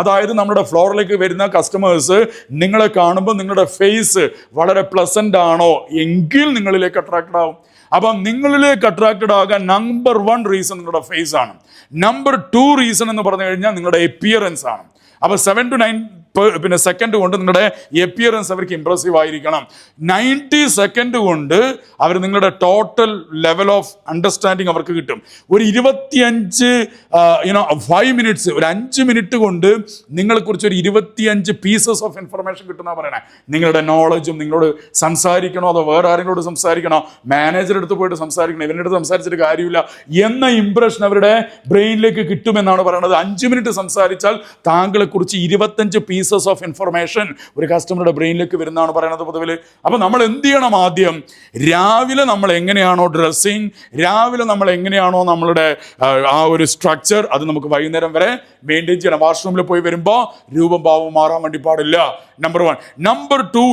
അതായത് നമ്മുടെ ഫ്ലോറിലേക്ക് വരുന്ന കസ്റ്റമേഴ്സ് നിങ്ങളെ കാണുമ്പോൾ നിങ്ങളുടെ ഫേസ് വളരെ പ്ലസന്റ് ആണോ എങ്കിൽ നിങ്ങളിലേക്ക് അട്രാക്റ്റഡ് ആവും. അപ്പം നിങ്ങളിലേക്ക് അട്രാക്റ്റഡ് ആകാൻ നമ്പർ 1 റീസൺ നിങ്ങളുടെ ഫേസ് ആണ്. നമ്പർ 2 റീസൺ എന്ന് പറഞ്ഞു കഴിഞ്ഞാൽ നിങ്ങളുടെ അപ്പിയറൻസ് ആണ്. അപ്പൊ 7 to 9 സെക്കൻഡ് കൊണ്ട് നിങ്ങളുടെ അപ്പിയറൻസ് അവർക്ക് ഇംപ്രസീവ് ആയിരിക്കണം. 90 സെക്കൻഡ് കൊണ്ട് അവർ നിങ്ങളുടെ ടോട്ടൽ ലെവൽ ഓഫ് അണ്ടർസ്റ്റാൻഡിങ് അവർക്ക് കിട്ടും. ഒരു 5 മിനിറ്റ്സ്, ഒരു 5 മിനിറ്റ് കൊണ്ട് നിങ്ങളെക്കുറിച്ച് ഒരു 25 പീസസ് ഓഫ് ഇൻഫർമേഷൻ കിട്ടുന്ന പറയണേ. നിങ്ങളുടെ നോളജും, നിങ്ങളോട് സംസാരിക്കണോ അതോ വേറെ ആരെങ്കിലോട് സംസാരിക്കണോ, മാനേജറുടെ അടുത്ത് പോയിട്ട് സംസാരിക്കണോ, ഇവരുടെ അടുത്ത് സംസാരിച്ചിട്ട് കാര്യമില്ല എന്ന ഇംപ്രഷൻ അവരുടെ ബ്രെയിനിലേക്ക് കിട്ടുമെന്നാണ് പറയുന്നത്. 5 മിനിറ്റ് സംസാരിച്ചാൽ താങ്കളെ കുറിച്ച് 25 പീസസ് ഓഫ് ഇൻഫർമേഷൻ ഒരു കസ്റ്റമറുടെ ബ്രെയിനിലേക്ക് വരുന്നതാണ് പറയുന്നത് പൊതുവിൽ. അപ്പൊ നമ്മൾ എന്ത് ചെയ്യണം? ആദ്യം രാവിലെ നമ്മൾ എങ്ങനെയാണോ ഡ്രസ്സിങ്, രാവിലെ നമ്മൾ എങ്ങനെയാണോ നമ്മളുടെ ആ ഒരു സ്ട്രക്ചർ, അത് നമുക്ക് വൈകുന്നേരം വരെ മെയിൻറ്റെയിൻ ചെയ്യണം. വാഷ്റൂമിൽ പോയി വരുമ്പോൾ രൂപം ഭാവം മാറാൻ വേണ്ടി പാടില്ല. നമ്പർ 1. നമ്പർ 2,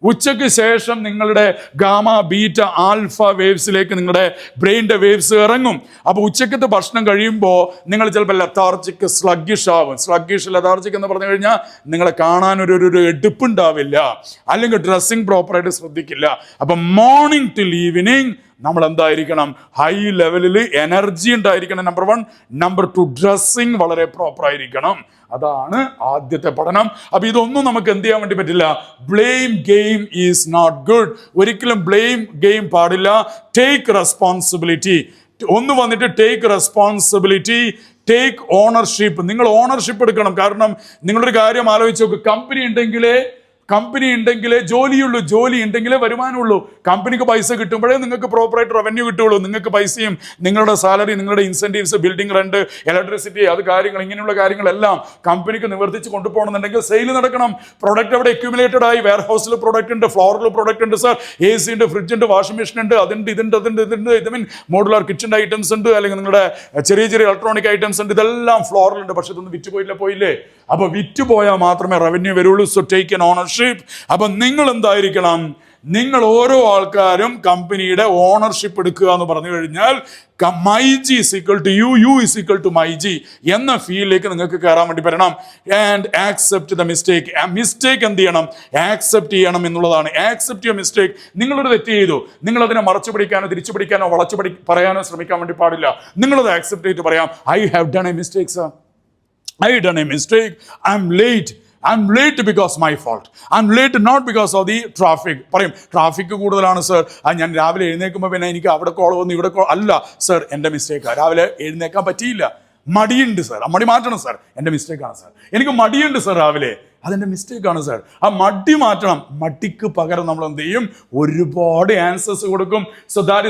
ഉച്ചയ്ക്ക് ശേഷം നിങ്ങളുടെ ഗാമ, ബീറ്റ, ആൽഫ വേവ്സിലേക്ക് നിങ്ങളുടെ ബ്രെയിൻ്റെ വേവ്സ് ഇറങ്ങും. അപ്പോൾ ഉച്ചക്കത്തെ ഭക്ഷണം കഴിയുമ്പോൾ നിങ്ങൾ ചിലപ്പോൾ ലതാർജിക്, സ്ലഗ്ഗിഷ് ആവും. ലതാർജിക് എന്ന് പറഞ്ഞു കഴിഞ്ഞാൽ നിങ്ങളെ കാണാൻ ഒരു എടുപ്പുണ്ടാവില്ല, അല്ലെങ്കിൽ ഡ്രസ്സിങ് പ്രോപ്പറായിട്ട് ശ്രദ്ധിക്കില്ല. അപ്പം മോർണിംഗ് ടിൽ ഈവനിങ് നമ്മൾ എന്തായിരിക്കണം? ഹൈ ലെവലിൽ എനർജി ഉണ്ടായിരിക്കണം. നമ്പർ 1. നമ്പർ 2, ഡ്രസ്സിങ് വളരെ പ്രോപ്പർ ആയിരിക്കണം. അതാണ് ആദ്യത്തെ പഠനം. അപ്പൊ ഇതൊന്നും നമുക്ക് എന്ത് ചെയ്യാൻ വേണ്ടി പറ്റില്ല. Blame game is not good. ഒരിക്കലും ബ്ലെയിം ഗെയിം പാടില്ല. Take responsibility. ഒന്ന് വന്നിട്ട് ടേക്ക് റെസ്പോൺസിബിലിറ്റി, ടേക്ക് ഓണർഷിപ്പ്. നിങ്ങൾ ഓണർഷിപ്പ് എടുക്കണം. കാരണം നിങ്ങളൊരു കാര്യം ആലോചിച്ച് നോക്ക്, കമ്പനി ഉണ്ടെങ്കിലേ ജോലിയുള്ളൂ, ജോലി ഉണ്ടെങ്കിലേ വരുമാനമുള്ളൂ. കമ്പനിക്ക് പൈസ കിട്ടുമ്പോഴേ നിങ്ങൾക്ക് പ്രോപ്പറായിട്ട് റവന്യൂ കിട്ടുള്ളൂ. നിങ്ങൾക്ക് പൈസയും നിങ്ങളുടെ സാലറി, നിങ്ങളുടെ ഇൻസെൻറ്റീവ്സ്, ബിൽഡിംഗ് റെന്റ്, ഇലക്ട്രിസിറ്റി, അത് കാര്യങ്ങൾ, ഇങ്ങനെയുള്ള കാര്യങ്ങളെല്ലാം കമ്പനിക്ക് നിവർത്തിച്ച് കൊണ്ടുപോകണമെന്നുണ്ടെങ്കിൽ സെയിൽ നടക്കണം. പ്രൊഡക്റ്റ് അവിടെ അക്യുമുലേറ്റഡ് ആയി, വെയർ ഹൗസിൽ പ്രൊഡക്റ്റ് ഉണ്ട്, ഫ്ലോറിൽ പ്രൊഡക്റ്റ് ഉണ്ട്, സാർ AC ഉണ്ട്, ഫ്രിഡ്ജ് ഉണ്ട്, വാഷിംഗ് മെഷീൻ ഉണ്ട്, ഇത് മീൻ മോഡുലാർ കിച്ചൺ ഐറ്റംസ് ഉണ്ട്, അല്ലെങ്കിൽ നിങ്ങളുടെ ചെറിയ ഇലക്ട്രോണിക് ഐറ്റംസ് ഉണ്ട്. ഇതെല്ലാം ഫ്ലോറിലുണ്ട്. പക്ഷെ ഇതൊന്നും പോയില്ലേ. അപ്പൊ വിറ്റുപോയാൽ മാത്രമേ റവന്യൂ വരുള്ളൂ. So take N ownership. അപ്പൊ നിങ്ങൾ എന്തായിരിക്കണം? നിങ്ങൾ ഓരോ ആൾക്കാരും കമ്പനിയുടെ ഓണർഷിപ്പ് എടുക്കുക എന്ന് പറഞ്ഞു കഴിഞ്ഞാൽ my G is equal to you, you is equal to my G എന്ന ഫീലിലേക്ക് നിങ്ങൾക്ക് കയറാൻ വേണ്ടി പറ്റണം. And accept the mistake. Mistake എന്ത് ചെയ്യണം? ആക്സെപ്റ്റ് ചെയ്യണം എന്നുള്ളതാണ്. Accept your mistake. നിങ്ങളൊരു തെറ്റ് ചെയ്തു, നിങ്ങൾ അതിനെ മറച്ചു പിടിക്കാനോ തിരിച്ചു പിടിക്കാനോ പറയാനോ ശ്രമിക്കാൻ വേണ്ടി പാടില്ല. നിങ്ങളത് ആക്സെപ്റ്റ് ചെയ്തിട്ട് പറയാം, I have done A mistake sir, I done a mistake. I'm late because my fault. I'm late not because of the traffic. പറയും ട്രാഫിക് കൂടുതലാണ് സർ, ഞാൻ രാവിലെ എഴുന്നേൽക്കുമ്പോൾ പിന്നെ എനിക്ക് അവിടെ കോൾ വന്നു ഇവിടെ കോൾ അല്ല സർ, എൻ്റെ മിസ്റ്റേക്കാണ്, രാവിലെ എഴുന്നേക്കാൻ പറ്റിയില്ല, മടിയുണ്ട് സർ, മടി മാറ്റണം സർ, എൻ്റെ മിസ്റ്റേക്കാണ് സർ, എനിക്ക് മടിയുണ്ട് സർ രാവിലെ, അതെൻ്റെ മിസ്റ്റേക്കാണ് സർ. ആ മടി മാറ്റണം. മടിക്ക് പകരം നമ്മൾ എന്ത് ചെയ്യും? ഒരുപാട് ആൻസേഴ്സ് കൊടുക്കും. So that is